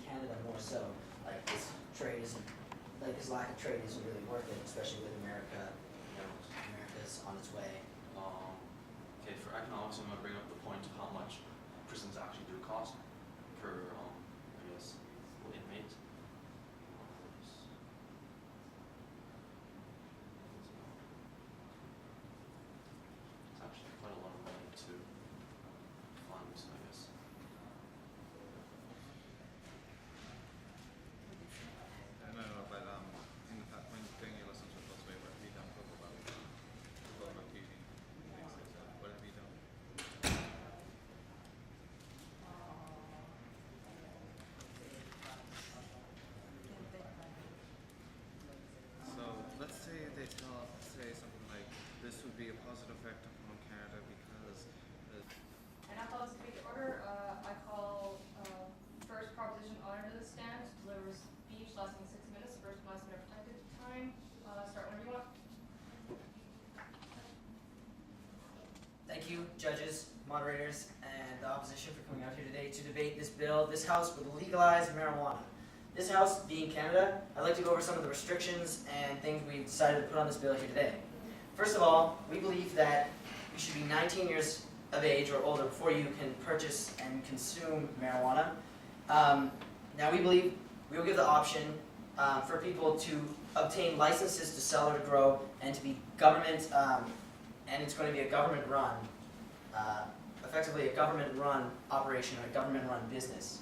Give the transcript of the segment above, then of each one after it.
Canada more so. Like this trade isn't, like this lack of trade isn't really worth it, especially with America. You know, America's on its way. Okay, for economics, I'm going to bring up the point of how much prisons actually do cost per, I guess, inmate. It's actually quite a lot of money to fund, I guess. I don't know, but in the past, when doing your lessons with us, what have you done talk about TV and things like that? What have you done? So let's say they say something like, this would be a positive effect upon Canada because And I call this speech to order. I call first proposition honor to the stand. Deliver a speech lasting 6 minutes. First and last minute protected time. Start whenever you want. Thank you, judges, moderators, and the opposition for coming out here today to debate this bill. This House would legalize marijuana. This House, being Canada, I'd like to go over some of the restrictions and things we've decided to put on this bill here today. First of all, we believe that you should be 19 years of age or older before you can purchase and consume marijuana. Now we believe we will give the option for people to obtain licenses to sell or to grow and to be government, and it's going to be a government-run, effectively a government-run operation or a government-run business.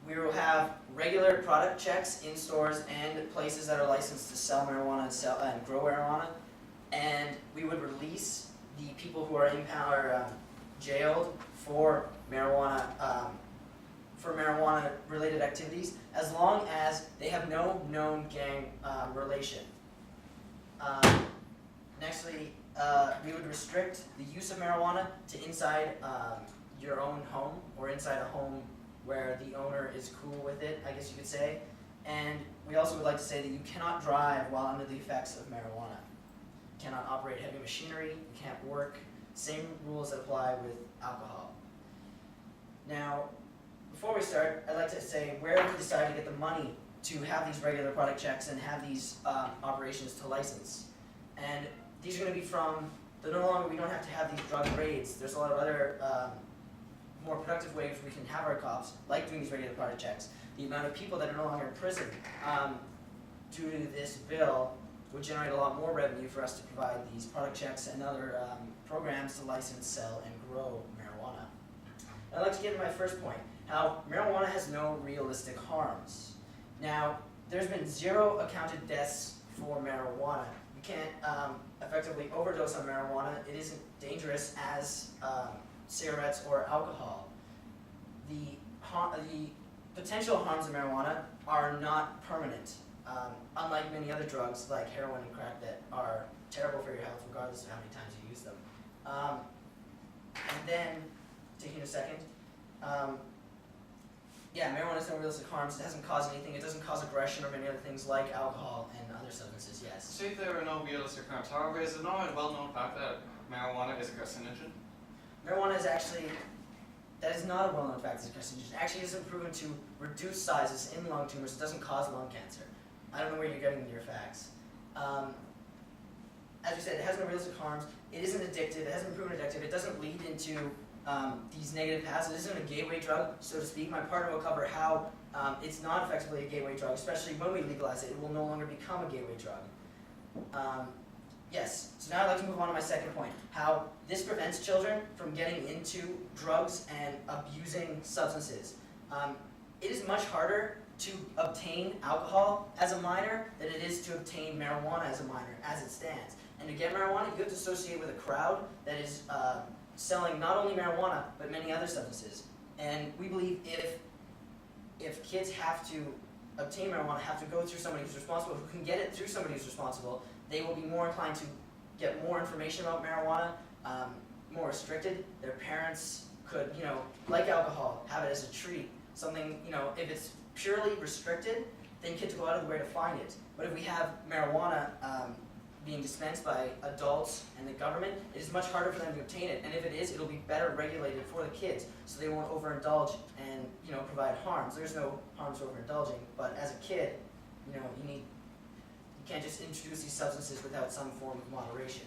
We will have regular product checks in stores and places that are licensed to sell marijuana and grow marijuana, and we would release the people who are jailed for marijuana-related activities, as long as they have no known gang relation. Nextly, we would restrict the use of marijuana to inside your own home or inside a home where the owner is cool with it, I guess you could say. And we also would like to say that you cannot drive while under the effects of marijuana. You cannot operate heavy machinery, you can't work. Same rules that apply with alcohol. Now, before we start, I'd like to say where we decide to get the money to have these regular product checks and have these operations to license. And these are going to be from, no longer we don't have to have these drug raids. There's a lot of other more productive ways we can have our cops, like doing these regular product checks. The amount of people that are no longer in prison due to this bill would generate a lot more revenue for us to provide these product checks and other programs to license, sell, and grow marijuana. And I'd like to get to my first point, how marijuana has no realistic harms. Now, there's been 0 accounted deaths for marijuana. You can't effectively overdose on marijuana. It isn't dangerous as cigarettes or alcohol. The potential harms of marijuana are not permanent, unlike many other drugs like heroin and crack that are terrible for your health regardless of how many times you use them. And then, taking a second, yeah, marijuana has no realistic harms. It doesn't cause anything. It doesn't cause aggression or many other things like alcohol and other substances, yes. Say there are no realistic harms. However, is it not a well-known fact that marijuana is a carcinogen? Marijuana is actually, that is not a well-known fact as a carcinogen. Actually, it isn't proven to reduce sizes in lung tumors. It doesn't cause lung cancer. I don't know where you're getting your facts. As we said, it has no realistic harms. It isn't addictive. It hasn't been proven addictive. It doesn't lead into these negative paths. It isn't a gateway drug, so to speak. My partner will cover how it's not effectively a gateway drug, especially when we legalize it. It will no longer become a gateway drug. Yes, so now I'd like to move on to my second point, how this prevents children from getting into drugs and abusing substances. It is much harder to obtain alcohol as a minor than it is to obtain marijuana as a minor, as it stands. And to get marijuana, you have to associate with a crowd that is selling not only marijuana, but many other substances. And we believe if kids have to obtain marijuana, have to go through somebody who's responsible, who can get it through somebody who's responsible, they will be more inclined to get more information about marijuana, more restricted. Their parents could, like alcohol, have it as a treat. Something, if it's purely restricted, then kids go out of the way to find it. But if we have marijuana being dispensed by adults and the government, it is much harder for them to obtain it. And if it is, it'll be better regulated for the kids, so they won't overindulge and provide harms. There's no harms overindulging, but as a kid, you can't just introduce these substances without some form of moderation.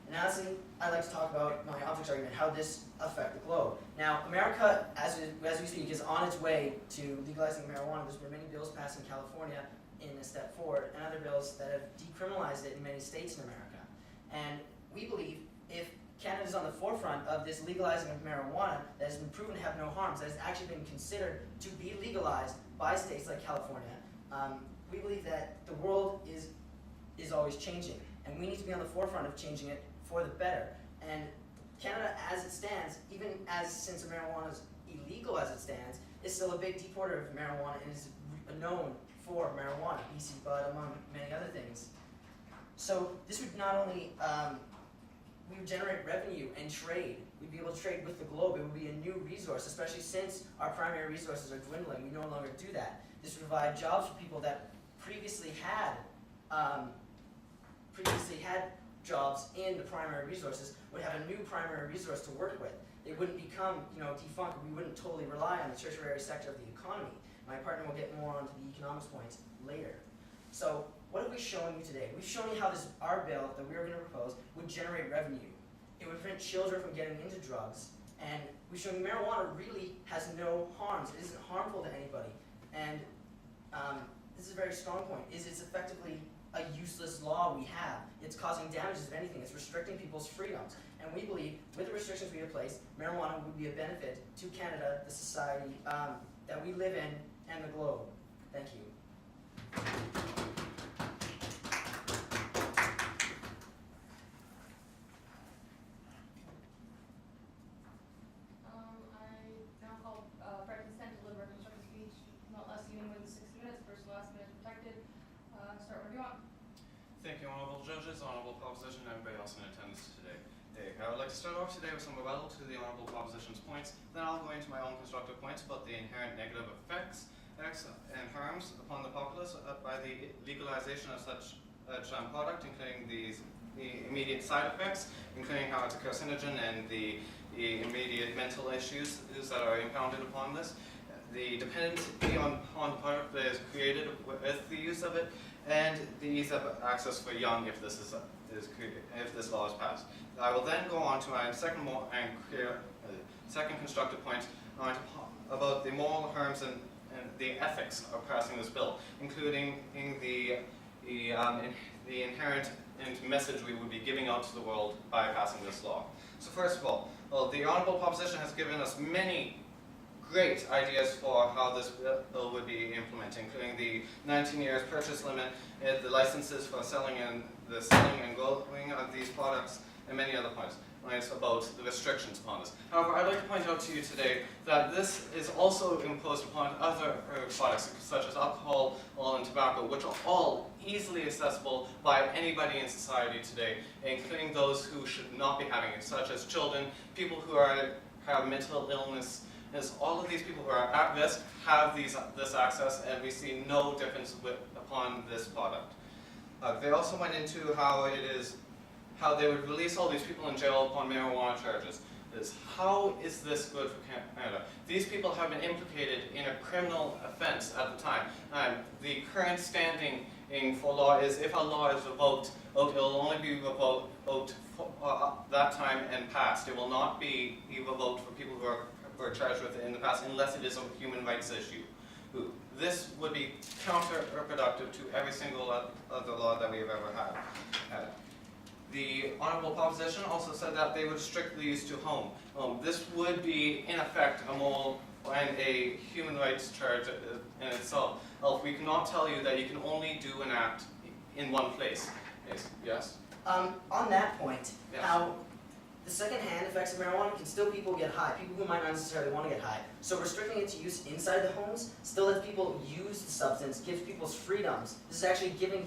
And lastly, I'd like to talk about my objects argument, how this affect the globe. Now, America, as we speak, is on its way to legalizing marijuana. There's been many bills passed in California in a step forward, and other bills that have decriminalized it in many states in America. And we believe if Canada is on the forefront of this legalizing of marijuana that has been proven to have no harms, that has actually been considered to be legalized by states like California, we believe that the world is always changing, and we need to be on the forefront of changing it for the better. And Canada, as it stands, even since marijuana is illegal as it stands, is still a big deporter of marijuana and is known for marijuana, BC bud, among many other things. So this would not only we would generate revenue and trade. We'd be able to trade with the globe. It would be a new resource, especially since our primary resources are dwindling. We no longer do that. This would provide jobs for people that previously had jobs in the primary resources, would have a new primary resource to work with. They wouldn't become defunct. We wouldn't totally rely on the tertiary sector of the economy. My partner will get more onto the economics points later. So what have we shown you today? We've shown you how our bill that we are going to propose would generate revenue. It would prevent children from getting into drugs. And we've shown you marijuana really has no harms. It isn't harmful to anybody. And this is a very strong point, is it's effectively a useless law we have. It's causing damages, if anything. It's restricting people's freedoms. And we believe, with the restrictions we have placed, marijuana would be a benefit to Canada, the society that we live in, and the globe. Thank you. I now call Fred consent to deliver a constructive speech, not less than more than 60 minutes, first and last minute protected. Start whenever you want. Thank you, honorable judges, honorable proposition, and everybody else in attendance today. I would like to start off today with some rebuttal to the honorable proposition's points. Then I'll go into my own constructive points about the inherent negative effects and harms upon the populace by the legalization of such a product, including the immediate side effects, including how it's a carcinogen and the immediate mental issues that are impounded upon this, the dependency on the product that is created with the use of it, and the ease of access for young if this if this law is passed. I will then go on to my second constructive point about the moral harms and the ethics of passing this bill, including the inherent message we would be giving out to the world by passing this law. So first of all, the honorable proposition has given us many great ideas for how this bill would be implemented, including the 19 years purchase limit, the licenses for selling and growing of these products, and many other points. It's about the restrictions upon this. However, I'd like to point out to you today that this is also imposed upon other products such as alcohol, oil, and tobacco, which are all easily accessible by anybody in society today, including those who should not be having it, such as children, people who have mental illness. As all of these people who are at risk have this access, and we see no difference upon this product. They also went into how they would release all these people in jail upon marijuana charges. How is this good for Canada? These people have been implicated in a criminal offense at the time. The current standing for law is if a law is revoked, it will only be revoked that time and passed. It will not be revoked for people who are charged with it in the past unless it is a human rights issue. This would be counterproductive to every single other law that we have ever had. The honorable proposition also said that they would restrict the use to home. This would be, in effect, a moral and a human rights charge in itself. We cannot tell you that you can only do an act in one place. Yes? On that point, Yes. how the second-hand effects of marijuana can still people get high, people who might not necessarily want to get high. So restricting it to use inside the homes still lets people use the substance, gives people's freedoms. This is actually giving